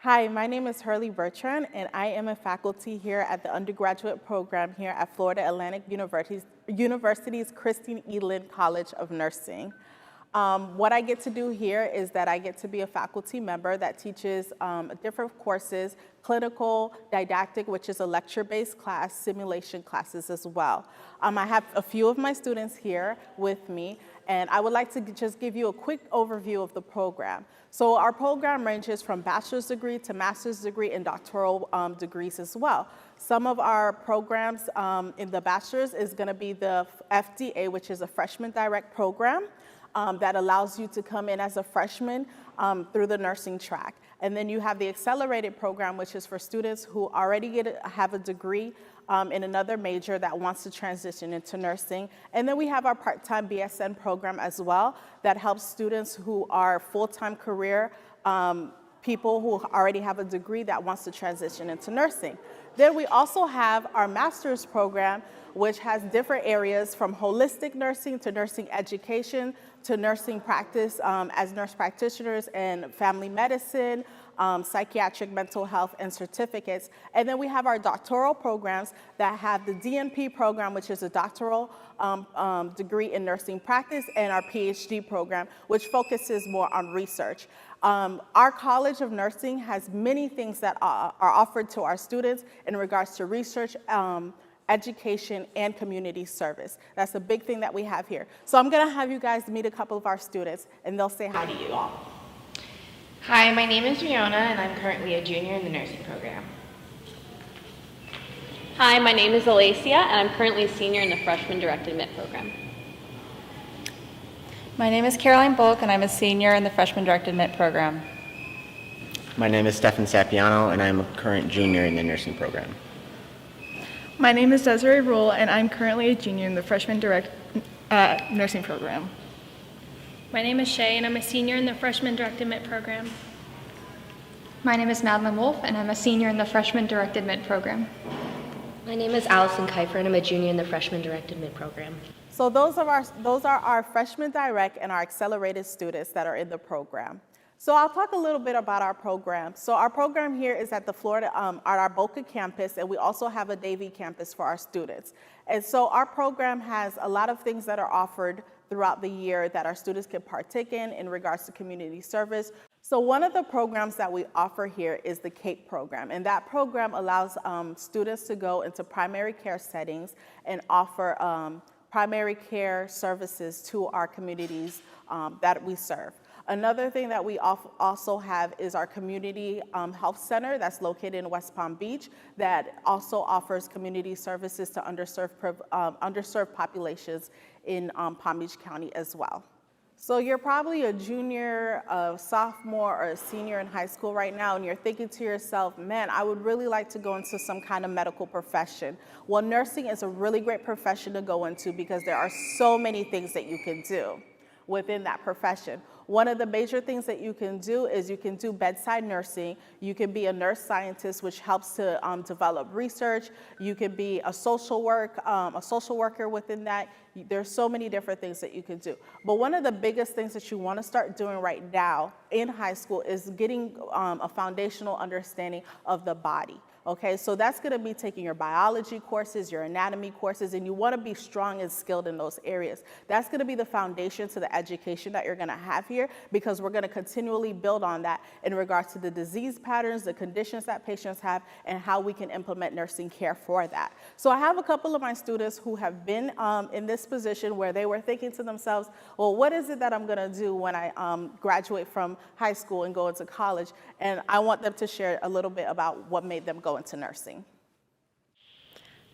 Hi, my name is Hurley Bertrand, and I am a faculty here at the undergraduate program here at Florida Atlantic University's Christine E. Lynn College of Nursing. What I get to do here is that I get to be a faculty member that teaches different courses, clinical, didactic, which is a lecture-based class, simulation classes as well. I have a few of my students here with me, and I would like to just give you a quick overview of the program. So our program ranges from bachelor's degree to master's degree and doctoral degrees as well. Some of our programs in the bachelor's is going to be the FDA, which is a freshman direct program that allows you to come in as a freshman through the nursing track. And then you have the accelerated program, which is for students who already have a degree in another major that wants to transition into nursing. And then we have our part-time BSN program as well that helps students who are full-time career people who already have a degree that wants to transition into nursing. Then we also have our master's program, which has different areas from holistic nursing to nursing education to nursing practice as nurse practitioners and family medicine, psychiatric mental health, and certificates. And then we have our doctoral programs that have the DNP program, which is a doctoral degree in nursing practice, and our PhD program, which focuses more on research. Our College of Nursing has many things that are offered to our students in regards to research, education, and community service. That's a big thing that we have here. So I'm gonna have you guys meet a couple of our students, and they'll say hi to you all. Hi, my name is Riona, and I'm currently a junior in the nursing program. Hi, my name is Alacia, and I'm currently a senior in the freshman direct admit program. My name is Caroline Bulk, and I'm a senior in the freshman direct admit program. My name is Stefan Sapiano, and I'm a current junior in the nursing program. My name is Desiree Rule, and I'm currently a junior in the freshman direct nursing program. My name is Shay, and I'm a senior in the freshman direct admit program. My name is Madeline Wolf, and I'm a senior in the freshman direct admit program. My name is Allison Keifer, and I'm a junior in the freshman direct admit program. So those are our freshman direct and our accelerated students that are in the program. So I'll talk a little bit about our program. So our program here is at the Florida, at our Boca campus, and we also have a Davie campus for our students. And so our program has a lot of things that are offered throughout the year that our students can partake in regards to community service. So one of the programs that we offer here is the CAPE program, and that program allows students to go into primary care settings and offer primary care services to our communities that we serve. Another thing that we also have is our community health center that's located in West Palm Beach that also offers community services to underserved populations in Palm Beach County as well. So you're probably a junior, a sophomore, or a senior in high school right now, and you're thinking to yourself, man, I would really like to go into some kind of medical profession. Well, nursing is a really great profession to go into because there are so many things that you can do within that profession. One of the major things that you can do is you can do bedside nursing. You can be a nurse scientist, which helps to develop research. You can be a social worker within that. There's so many different things that you can do. But one of the biggest things that you want to start doing right now in high school is getting a foundational understanding of the body. Okay, so that's going to be taking your biology courses, your anatomy courses, and you want to be strong and skilled in those areas. That's going to be the foundation to the education that you're going to have here, because we're going to continually build on that in regards to the disease patterns, the conditions that patients have, and how we can implement nursing care for that. So I have a couple of my students who have been in this position where they were thinking to themselves, well, what is it that I'm going to do when I graduate from high school and go into college? And I want them to share a little bit about what made them go into nursing.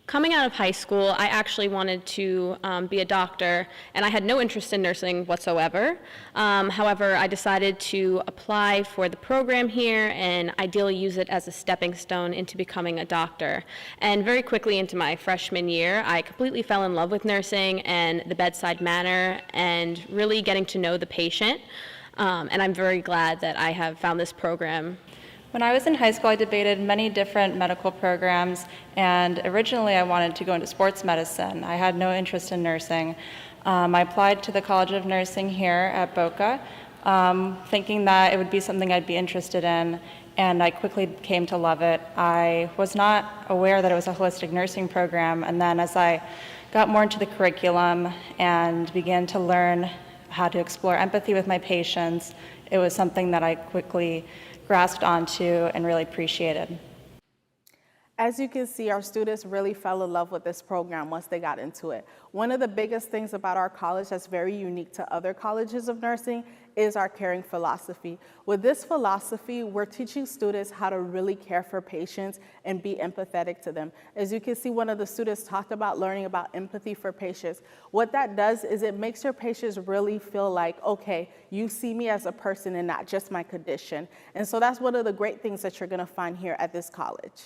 Coming out of high school, I actually wanted to be a doctor, and I had no interest in nursing whatsoever. However, I decided to apply for the program here and ideally use it as a stepping stone into becoming a doctor. And very quickly into my freshman year, I completely fell in love with nursing and the bedside manner and really getting to know the patient. And I'm very glad that I have found this program. When I was in high school, I debated many different medical programs, and originally I wanted to go into sports medicine. I had no interest in nursing. I applied to the College of Nursing here at Boca, thinking that it would be something I'd be interested in, and I quickly came to love it. I was not aware that it was a holistic nursing program, and then as I got more into the curriculum and began to learn how to explore empathy with my patients, it was something that I quickly grasped onto and really appreciated. As you can see, our students really fell in love with this program once they got into it. One of the biggest things about our college that's very unique to other colleges of nursing is our caring philosophy. With this philosophy, we're teaching students how to really care for patients and be empathetic to them. As you can see, one of the students talked about learning about empathy for patients. What that does is it makes your patients really feel like, okay, you see me as a person and not just my condition. And so that's one of the great things that you're gonna find here at this college.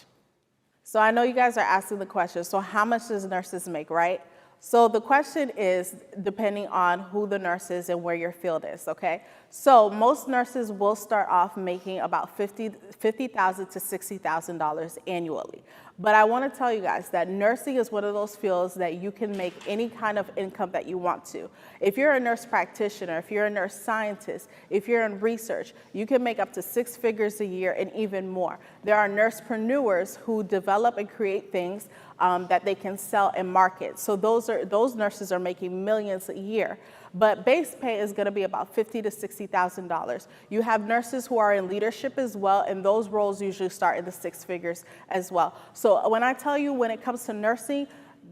So I know you guys are asking the question, so how much does nurses make, right? So the question is depending on who the nurse is and where your field is, okay? So most nurses will start off making about $50,000 to $60,000 annually. But I want to tell you guys that nursing is one of those fields that you can make any kind of income that you want to. If you're a nurse practitioner, if you're a nurse scientist, if you're in research, you can make up to 6 figures a year and even more. There are nursepreneurs who develop and create things that they can sell and market. So those nurses are making millions a year. But base pay is going to be about $50,000 to $60,000. You have nurses who are in leadership as well, and those roles usually start in the 6 figures as well. So when I tell you when it comes to nursing,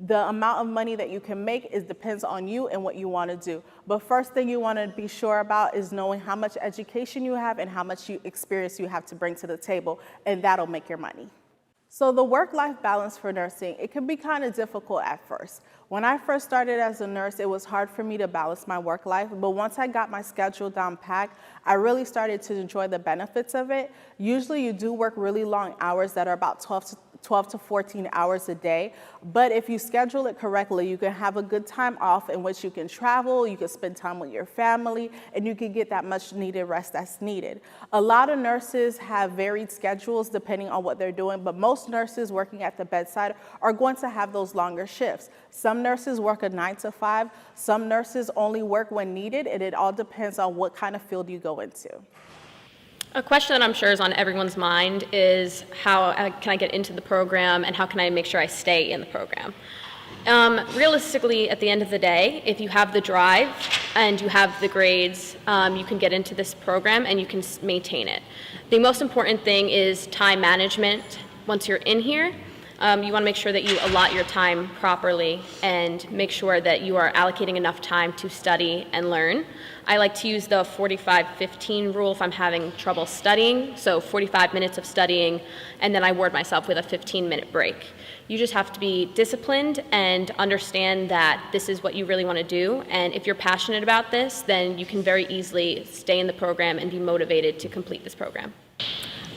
the amount of money that you can make depends on you and what you want to do. But first thing you want to be sure about is knowing how much education you have and how much experience you have to bring to the table, and that'll make your money. So the work-life balance for nursing, it can be kind of difficult at first. When I first started as a nurse, it was hard for me to balance my work life, but once I got my schedule down packed, I really started to enjoy the benefits of it. Usually you do work really long hours that are about 12 to 14 hours a day, but if you schedule it correctly, you can have a good time off in which you can travel, you can spend time with your family, and you can get that much needed rest that's needed. A lot of nurses have varied schedules depending on what they're doing, but most nurses working at the bedside are going to have those longer shifts. Some nurses work a 9 to 5, some nurses only work when needed, and it all depends on what kind of field you go into. A question that I'm sure is on everyone's mind is how can I get into the program and how can I make sure I stay in the program? Realistically, at the end of the day, if you have the drive and you have the grades, you can get into this program and you can maintain it. The most important thing is time management. Once you're in here, you want to make sure that you allot your time properly and make sure that you are allocating enough time to study and learn. I like to use the 45-15 rule if I'm having trouble studying, so 45 minutes of studying, and then I reward myself with a 15-minute break. You just have to be disciplined and understand that this is what you really want to do, and if you're passionate about this, then you can very easily stay in the program and be motivated to complete this program.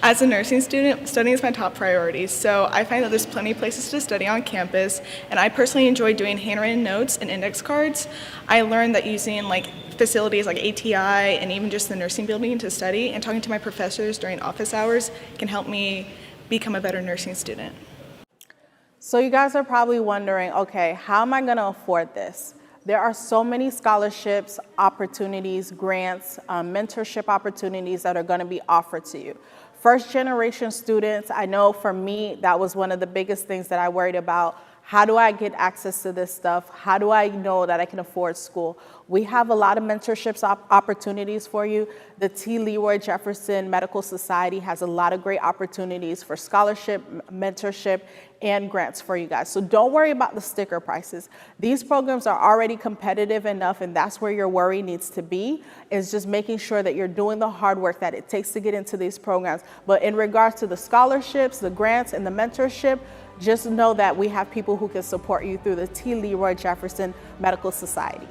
As a nursing student, studying is my top priority, so I find that there's plenty of places to study on campus, and I personally enjoy doing handwritten notes and index cards. I learned that using facilities like ATI and even just the nursing building to study and talking to my professors during office hours can help me become a better nursing student. So you guys are probably wondering, okay, how am I going to afford this? There are so many scholarships, opportunities, grants, mentorship opportunities that are going to be offered to you. First generation students, I know for me, that was one of the biggest things that I worried about. How do I get access to this stuff? How do I know that I can afford school? We have a lot of mentorships opportunities for you. The T. Leroy Jefferson Medical Society has a lot of great opportunities for scholarship, mentorship, and grants for you guys. So don't worry about the sticker prices. These programs are already competitive enough, and that's where your worry needs to be, is just making sure that you're doing the hard work that it takes to get into these programs. But in regards to the scholarships, the grants, and the mentorship, just know that we have people who can support you through the T. Leroy Jefferson Medical Society.